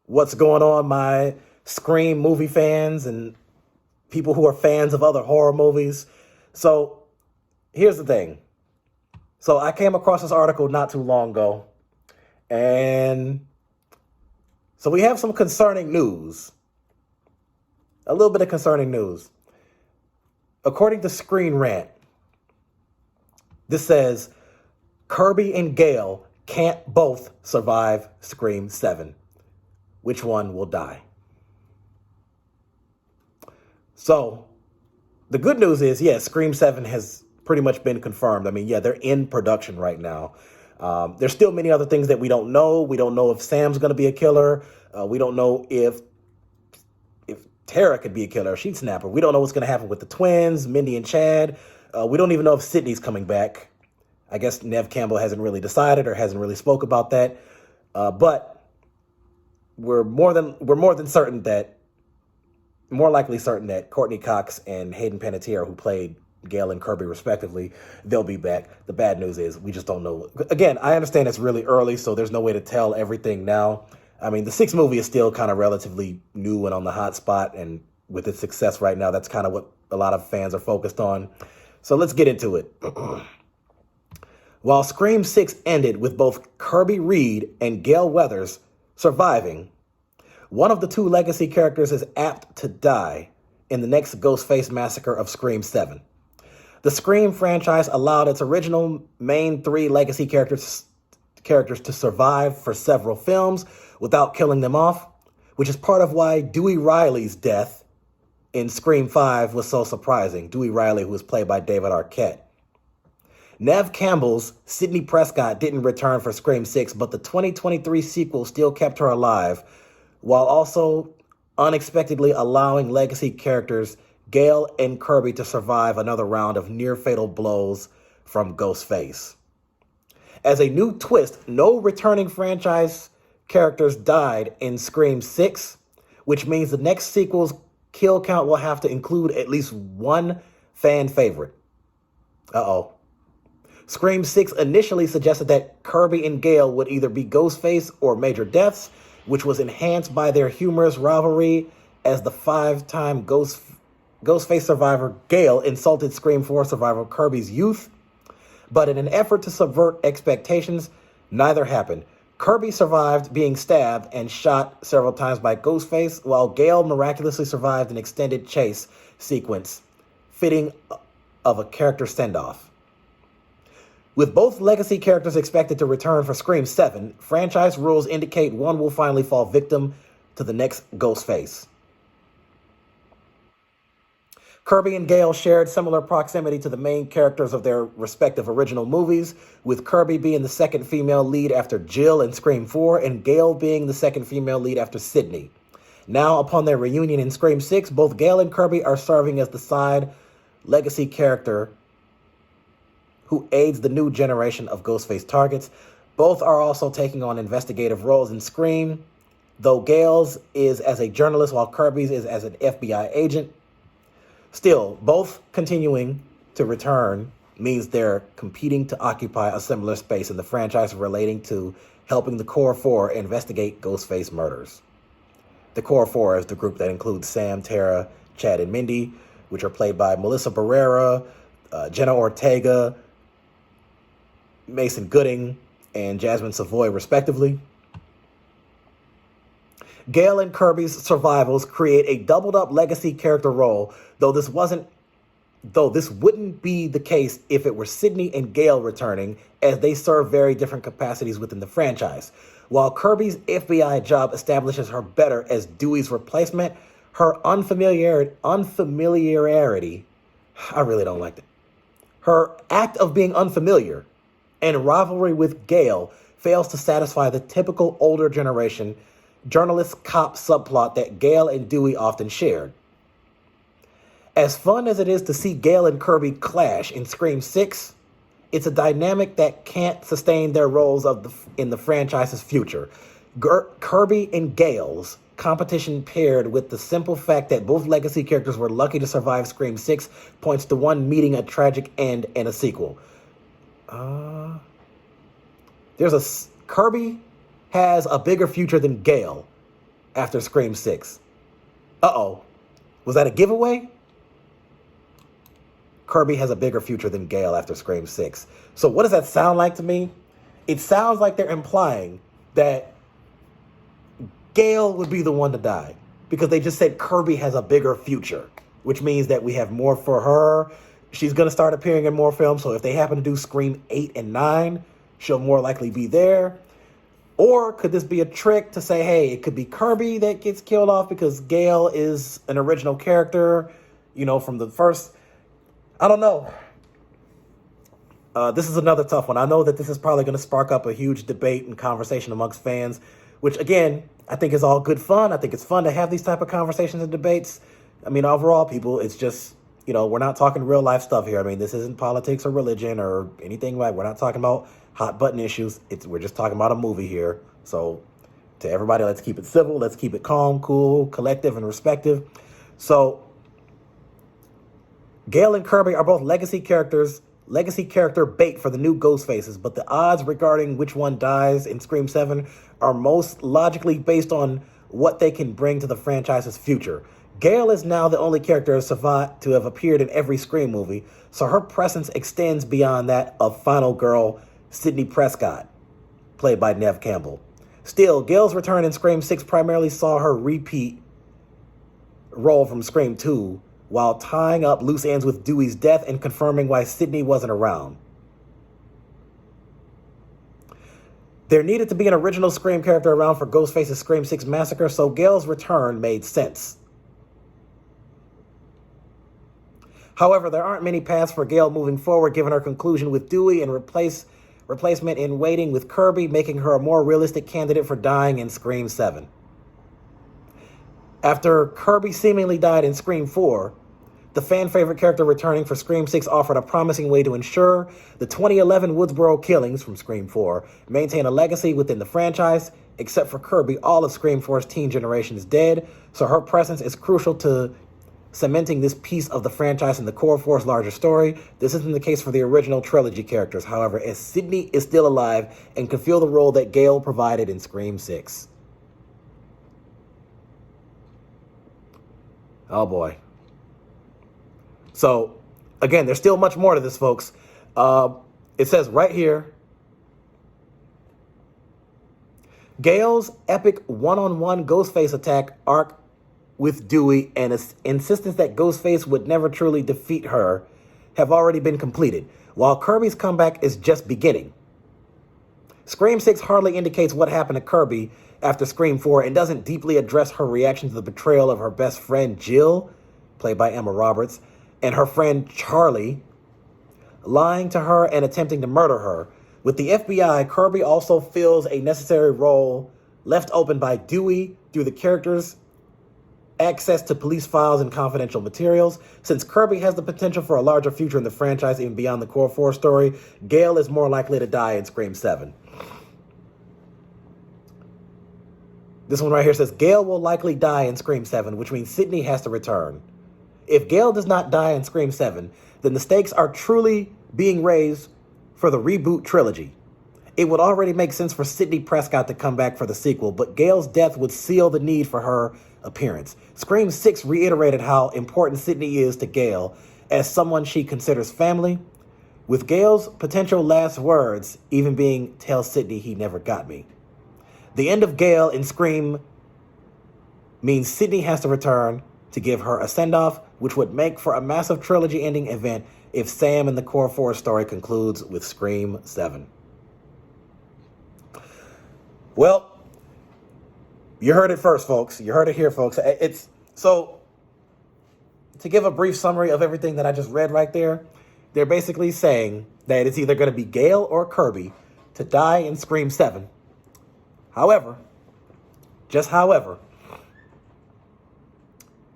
What's going on, my Scream movie fans and people who are fans of other horror movies? So, here's the thing. So, I came across this article not too long ago, and so we have some concerning news. A little bit of concerning news. According to Screen Rant, this says Kirby and Gale can't both survive Scream 7. Which one will die? So, the good news is, yes, Scream 7 has pretty much been confirmed. I mean, yeah, they're in production right now. There's still many other things that we don't know. We don't know if Sam's going to be a killer. We don't know if Tara could be a killer, she'd snapper. We don't know what's going to happen with the twins, Mindy and Chad. We don't even know if Sydney's coming back. I guess Nev Campbell hasn't really decided or hasn't really spoke about that. But we're more likely certain that Courteney Cox and Hayden Panettiere, who played Gale and Kirby respectively, they'll be back. The bad news is we just don't know. Again, I understand it's really early, so there's no way to tell everything now. I mean, the sixth movie is still kind of relatively new and on the hot spot, and with its success right now, that's kind of what a lot of fans are focused on. So let's get into it. While Scream 6 ended with both Kirby Reed and Gale Weathers surviving, one of the two legacy characters is apt to die in the next Ghostface massacre of Scream 7. The Scream franchise allowed its original main three legacy characters to survive for several films without killing them off, which is part of why Dewey Riley's death in Scream 5 was so surprising. Dewey Riley, who was played by David Arquette. Nev Campbell's Sidney Prescott didn't return for Scream 6, but the 2023 sequel still kept her alive, while also unexpectedly allowing legacy characters Gale and Kirby to survive another round of near-fatal blows from Ghostface. As a new twist, no returning franchise characters died in Scream 6, which means the next sequel's kill count will have to include at least one fan favorite. Uh-oh. Scream 6 initially suggested that Kirby and Gale would either be Ghostface or Major Deaths, which was enhanced by their humorous rivalry as the five-time Ghostface survivor Gale insulted Scream 4 survivor Kirby's youth. But in an effort to subvert expectations, neither happened. Kirby survived being stabbed and shot several times by Ghostface, while Gale miraculously survived an extended chase sequence, fitting of a character send-off. With both legacy characters expected to return for Scream 7, franchise rules indicate one will finally fall victim to the next Ghostface. Kirby and Gale shared similar proximity to the main characters of their respective original movies, with Kirby being the second female lead after Jill in Scream 4 and Gale being the second female lead after Sydney. Now, upon their reunion in Scream 6, both Gale and Kirby are serving as the side legacy character who aids the new generation of Ghostface targets. Both are also taking on investigative roles in Scream, though Gale's is as a journalist while Kirby's is as an FBI agent. Still, both continuing to return means they're competing to occupy a similar space in the franchise relating to helping the Core Four investigate Ghostface murders. The Core Four is the group that includes Sam, Tara, Chad, and Mindy, which are played by Melissa Barrera, Jenna Ortega, Mason Gooding, and Jasmine Savoy, respectively. Gale and Kirby's survivals create a doubled-up legacy character role, though this wouldn't be the case if it were Sydney and Gale returning, as they serve very different capacities within the franchise. While Kirby's FBI job establishes her better as Dewey's replacement, her unfamiliarity, I really don't like that. Her act of being unfamiliar and rivalry with Gale fails to satisfy the typical older generation journalist-cop subplot that Gale and Dewey often shared. As fun as it is to see Gale and Kirby clash in Scream 6, it's a dynamic that can't sustain their roles in the franchise's future. Kirby and Gale's competition paired with the simple fact that both legacy characters were lucky to survive Scream 6 points to one meeting a tragic end and a sequel. Kirby has a bigger future than Gale, after Scream 6. Uh-oh. Was that a giveaway? Kirby has a bigger future than Gale after Scream 6. So what does that sound like to me? It sounds like they're implying that Gale would be the one to die because they just said Kirby has a bigger future, which means that we have more for her. She's going to start appearing in more films, so if they happen to do Scream 8 and 9, she'll more likely be there. Or could this be a trick to say, hey, it could be Kirby that gets killed off because Gale is an original character, from the first... I don't know. This is another tough one. I know that this is probably going to spark up a huge debate and conversation amongst fans, which, again, I think is all good fun. I think it's fun to have these type of conversations and debates. I mean, overall, people, it's just, we're not talking real life stuff here. I mean, this isn't politics or religion or anything like. We're not talking about hot button issues. We're just talking about a movie here. So to everybody, let's keep it civil. Let's keep it calm, cool, collective, and respective. So Gale and Kirby are both legacy character bait for the new Ghostfaces, but the odds regarding which one dies in Scream 7 are most logically based on what they can bring to the franchise's future. Gale is now the only character to have appeared in every Scream movie, so her presence extends beyond that of final girl Sidney Prescott, played by Neve Campbell. Still, Gale's return in Scream 6 primarily saw her repeat role from Scream 2, while tying up loose ends with Dewey's death and confirming why Sidney wasn't around. There needed to be an original Scream character around for Ghostface's Scream 6 massacre, so Gale's return made sense. However, there aren't many paths for Gale moving forward given her conclusion with Dewey and replacement in waiting with Kirby, making her a more realistic candidate for dying in Scream 7. After Kirby seemingly died in Scream 4, the fan-favorite character returning for Scream 6 offered a promising way to ensure the 2011 Woodsboro killings from Scream 4 maintain a legacy within the franchise. Except for Kirby, all of Scream 4's teen generation is dead, so her presence is crucial to cementing this piece of the franchise in the core four's larger story. This isn't the case for the original trilogy characters, however, as Sidney is still alive and can fill the role that Gale provided in Scream 6. Oh boy. So, again, there's still much more to this, folks. It says right here, Gale's epic one-on-one Ghostface attack arc with Dewey and insistence that Ghostface would never truly defeat her have already been completed, while Kirby's comeback is just beginning. Scream 6 hardly indicates what happened to Kirby after Scream 4 and doesn't deeply address her reaction to the betrayal of her best friend Jill, played by Emma Roberts, and her friend Charlie, lying to her and attempting to murder her. With the FBI, Kirby also fills a necessary role left open by Dewey through the character's access to police files and confidential materials. Since Kirby has the potential for a larger future in the franchise even beyond the core 4 story, Gale is more likely to die in Scream 7. This one right here says, Gale will likely die in Scream 7, which means Sidney has to return. If Gale does not die in Scream 7, then the stakes are truly being raised for the reboot trilogy. It would already make sense for Sidney Prescott to come back for the sequel, but Gale's death would seal the need for her appearance. Scream 6 reiterated how important Sidney is to Gale as someone she considers family, with Gale's potential last words even being, "Tell Sidney he never got me." The end of Gale in Scream means Sidney has to return to give her a send-off, which would make for a massive trilogy-ending event if Sam and the Core 4 story concludes with Scream 7. Well, you heard it first, folks. You heard it here, folks. So, to give a brief summary of everything that I just read right there, they're basically saying that it's either going to be Gale or Kirby to die in Scream 7. However,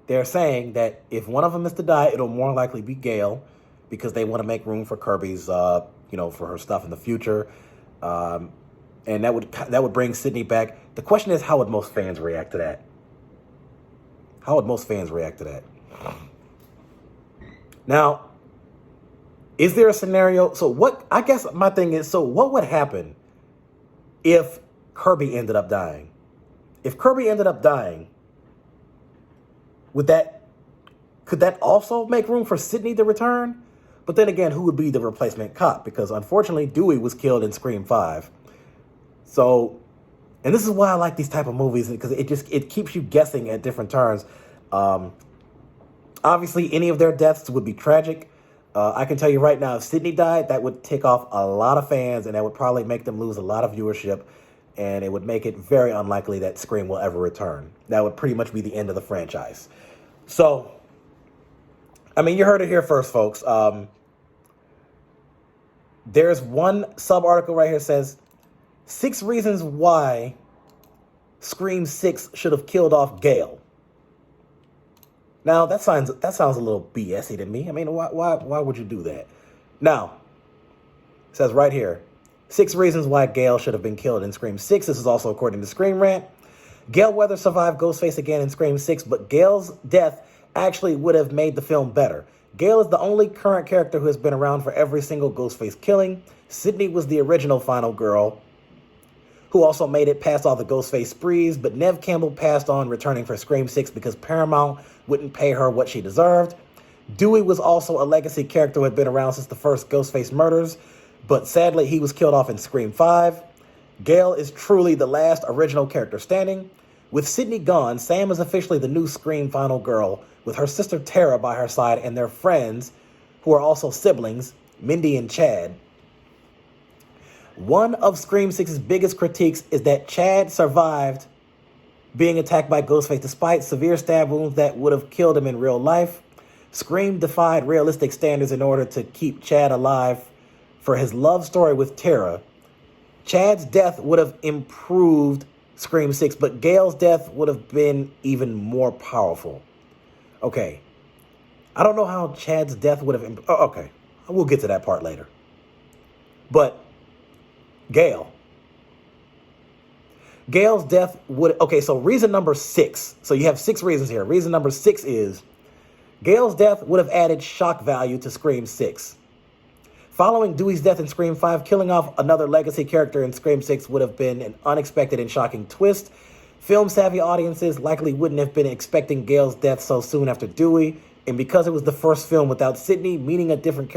they're saying that if one of them is to die, it'll more likely be Gale because they want to make room for Kirby's, for her stuff in the future. And that would bring Sidney back. The question is, how would most fans react to that? Now, is there a scenario? So I guess my thing is, so what would happen if Kirby ended up dying? If Kirby ended up dying, could that also make room for Sidney to return? But then again, who would be the replacement cop? Because unfortunately, Dewey was killed in Scream 5. So, and this is why I like these type of movies, because it keeps you guessing at different turns. Obviously, any of their deaths would be tragic. I can tell you right now, if Sidney died, that would tick off a lot of fans, and that would probably make them lose a lot of viewership, and it would make it very unlikely that Scream will ever return. That would pretty much be the end of the franchise. So, I mean, you heard it here first, folks. There's one sub-article right here that says, 6 reasons why Scream 6 should have killed off Gale. Now, that sounds a little BS-y to me. I mean, why would you do that? Now, it says right here, 6 reasons why Gale should have been killed in Scream 6. This is also according to Scream Rant. Gale Weathers survived Ghostface again in Scream 6, but Gale's death actually would have made the film better. Gale is the only current character who has been around for every single Ghostface killing. Sidney was the original final girl, who also made it past all the Ghostface sprees, but Neve Campbell passed on returning for Scream 6 because Paramount wouldn't pay her what she deserved. Dewey was also a legacy character who had been around since the first Ghostface murders, but sadly he was killed off in Scream 5. Gale is truly the last original character standing. With Sidney gone, Sam is officially the new Scream final girl, with her sister Tara by her side and their friends, who are also siblings, Mindy and Chad. One of Scream 6's biggest critiques is that Chad survived being attacked by Ghostface despite severe stab wounds that would have killed him in real life. Scream defied realistic standards in order to keep Chad alive for his love story with Tara. Chad's death would have improved Scream 6, but Gale's death would have been even more powerful. Okay. I don't know how Chad's death would have... okay. We'll get to that part later. But Gale. Gale's death would... Okay, so reason number 6. So you have 6 reasons here. Reason number 6 is Gale's death would have added shock value to Scream 6. Following Dewey's death in Scream 5, killing off another legacy character in Scream 6 would have been an unexpected and shocking twist. Film-savvy audiences likely wouldn't have been expecting Gale's death so soon after Dewey, and because it was the first film without Sidney, meaning a different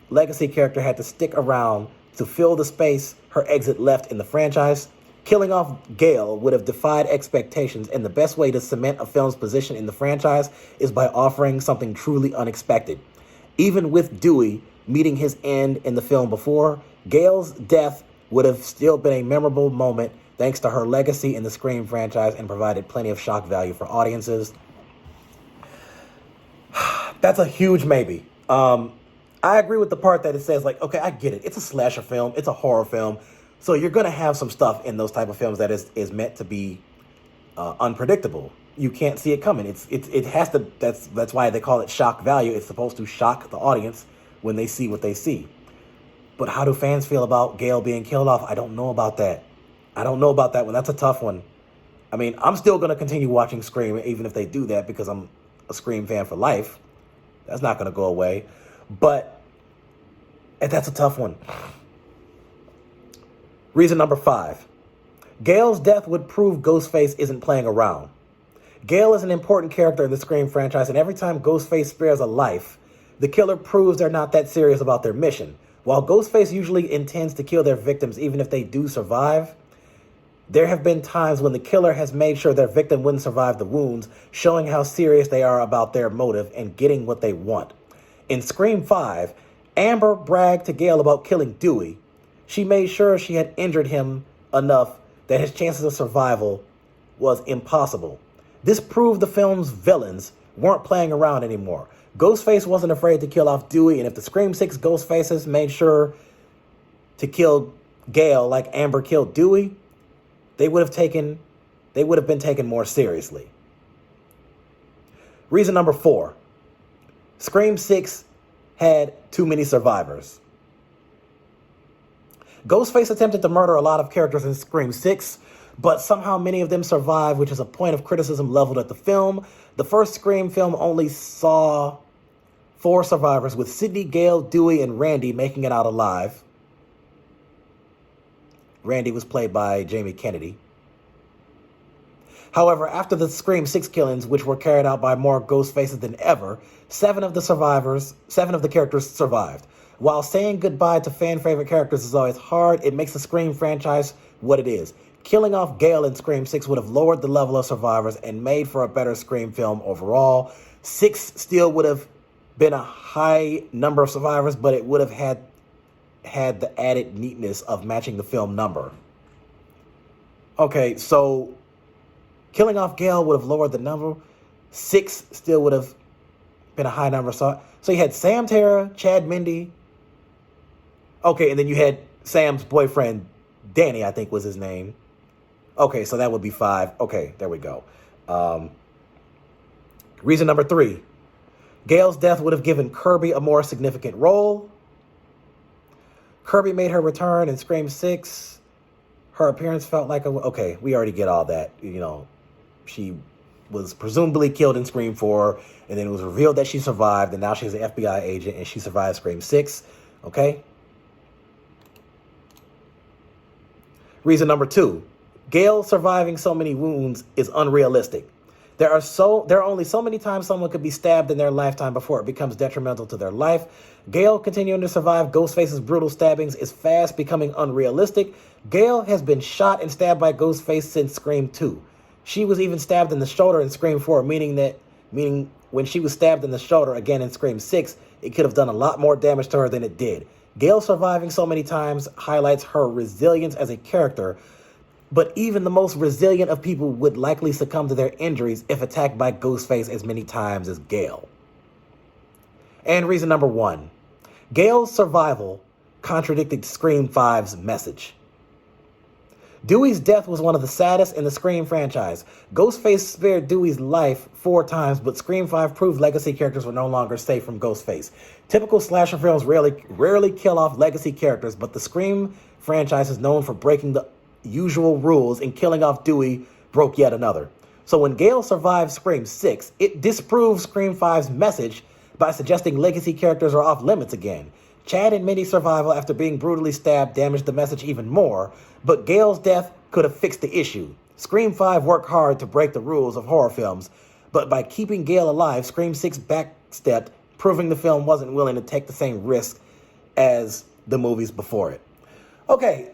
legacy character had to stick around to fill the space her exit left in the franchise. Killing off Gale would have defied expectations, and the best way to cement a film's position in the franchise is by offering something truly unexpected. Even with Dewey meeting his end in the film before, Gale's death would have still been a memorable moment thanks to her legacy in the Scream franchise and provided plenty of shock value for audiences. That's a huge maybe. I agree with the part that it says, like, okay, I get it. It's a slasher film. It's a horror film. So you're going to have some stuff in those type of films that is meant to be unpredictable. You can't see it coming. It has to. That's why they call it shock value. It's supposed to shock the audience when they see what they see. But how do fans feel about Gale being killed off? I don't know about that. I don't know about that one. That's a tough one. I mean, I'm still going to continue watching Scream, even if they do that, because I'm a Scream fan for life. That's not going to go away. But that's a tough one. Reason number 5. Gale's death would prove Ghostface isn't playing around. Gale is an important character in the Scream franchise, and every time Ghostface spares a life, the killer proves they're not that serious about their mission. While Ghostface usually intends to kill their victims even if they do survive, there have been times when the killer has made sure their victim wouldn't survive the wounds, showing how serious they are about their motive and getting what they want. In Scream 5, Amber bragged to Gale about killing Dewey. She made sure she had injured him enough that his chances of survival was impossible. This proved the film's villains weren't playing around anymore. Ghostface wasn't afraid to kill off Dewey, and if the Scream 6 Ghostfaces made sure to kill Gale like Amber killed Dewey, they would have been taken more seriously. Reason number 4. Scream 6 had too many survivors. Ghostface attempted to murder a lot of characters in Scream 6, but somehow many of them survived, which is a point of criticism leveled at the film. The first Scream film only saw 4 survivors, with Sidney, Gale, Dewey, and Randy making it out alive. Randy was played by Jamie Kennedy. However, after the Scream 6 killings, which were carried out by more ghost faces than ever, 7 of the characters survived. While saying goodbye to fan-favorite characters is always hard, it makes the Scream franchise what it is. Killing off Gale in Scream 6 would have lowered the level of survivors and made for a better Scream film overall. 6 still would have been a high number of survivors, but it would have had the added neatness of matching the film number. Okay, so killing off Gale would have lowered the number. 6 still would have been a high number. So you had Sam Terra, Chad Mindy. Okay, and then you had Sam's boyfriend, Danny, I think was his name. Okay, so that would be 5. Okay, there we go. Reason number 3. Gale's death would have given Kirby a more significant role. Kirby made her return in Scream 6. Her appearance felt like okay, we already get all that. You know, she was presumably killed in Scream 4, and then it was revealed that she survived, and now she's an FBI agent, and she survived Scream 6. Okay? Reason number 2. Gale surviving so many wounds is unrealistic. There are only so many times someone could be stabbed in their lifetime before it becomes detrimental to their life. Gale continuing to survive Ghostface's brutal stabbings is fast becoming unrealistic. Gale has been shot and stabbed by Ghostface since Scream 2. She was even stabbed in the shoulder in Scream 4, meaning when she was stabbed in the shoulder again in Scream 6, it could have done a lot more damage to her than it did. Gale surviving so many times highlights her resilience as a character, but even the most resilient of people would likely succumb to their injuries if attacked by Ghostface as many times as Gale. And reason number 1. Gale's survival contradicted Scream 5's message. Dewey's death was one of the saddest in the Scream franchise. Ghostface spared Dewey's life 4 times, but Scream 5 proved legacy characters were no longer safe from Ghostface. Typical slasher films rarely kill off legacy characters, but the Scream franchise is known for breaking the usual rules, and killing off Dewey broke yet another. So when Gale survived Scream 6, it disproved Scream 5's message by suggesting legacy characters are off limits again. Chad and Mindy's survival after being brutally stabbed damaged the message even more, but Gale's death could have fixed the issue. Scream 5 worked hard to break the rules of horror films, but by keeping Gale alive, Scream 6 backstepped, proving the film wasn't willing to take the same risk as the movies before it. Okay,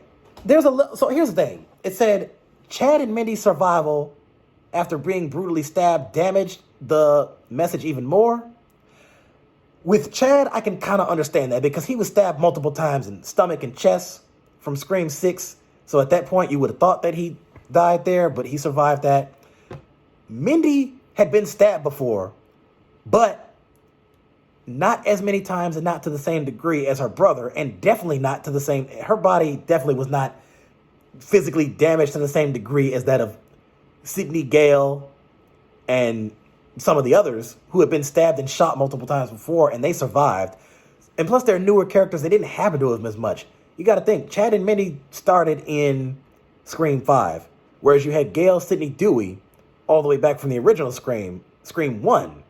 so here's the thing. It said Chad and Mindy's survival after being brutally stabbed damaged the message even more. With Chad, I can kind of understand that because he was stabbed multiple times in stomach and chest from Scream 6. So at that point, you would have thought that he died there, but he survived that. Mindy had been stabbed before, but not as many times and not to the same degree as her brother, and definitely not to the same. Her body definitely was not physically damaged to the same degree as that of Sidney, Gale, and some of the others who had been stabbed and shot multiple times before, and they survived. And plus, they're newer characters. They didn't happen to them as much. You got to think, Chad and Mindy started in Scream 5, whereas you had Gale, Sidney, Dewey, all the way back from the original Scream 1.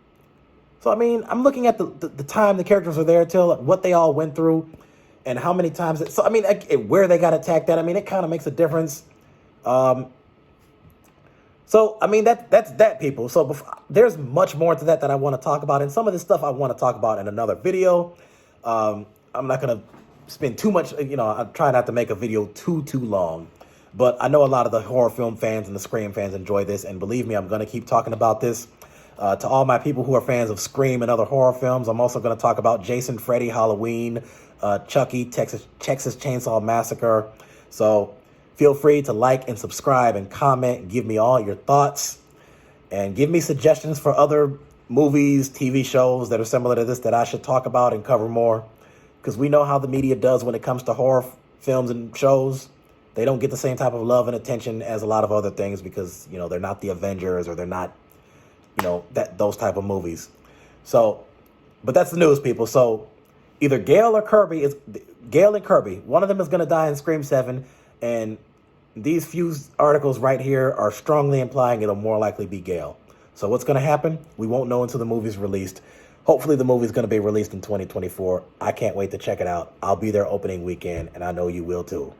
So, I mean, I'm looking at the time the characters were there till, what they all went through, and how many times. So, I mean, where they got attacked at, I mean, it kind of makes a difference. So, I mean, that's that, people. So, there's much more to that I want to talk about. And some of this stuff I want to talk about in another video. I'm not going to spend too much, I try not to make a video too long. But I know a lot of the horror film fans and the Scream fans enjoy this. And believe me, I'm going to keep talking about this. To all my people who are fans of Scream and other horror films, I'm also going to talk about Jason, Freddy, Halloween, Chucky, Texas Chainsaw Massacre. So feel free to like and subscribe and comment and give me all your thoughts. And give me suggestions for other movies, TV shows that are similar to this that I should talk about and cover more. Because we know how the media does when it comes to horror films and shows. They don't get the same type of love and attention as a lot of other things because, they're not the Avengers or they're not, those type of movies. So, but that's the news, people. So either Gale and Kirby, one of them is going to die in Scream 7. And these few articles right here are strongly implying it'll more likely be Gale. So what's going to happen? We won't know until the movie's released. Hopefully the movie's going to be released in 2024. I can't wait to check it out. I'll be there opening weekend, and I know you will too.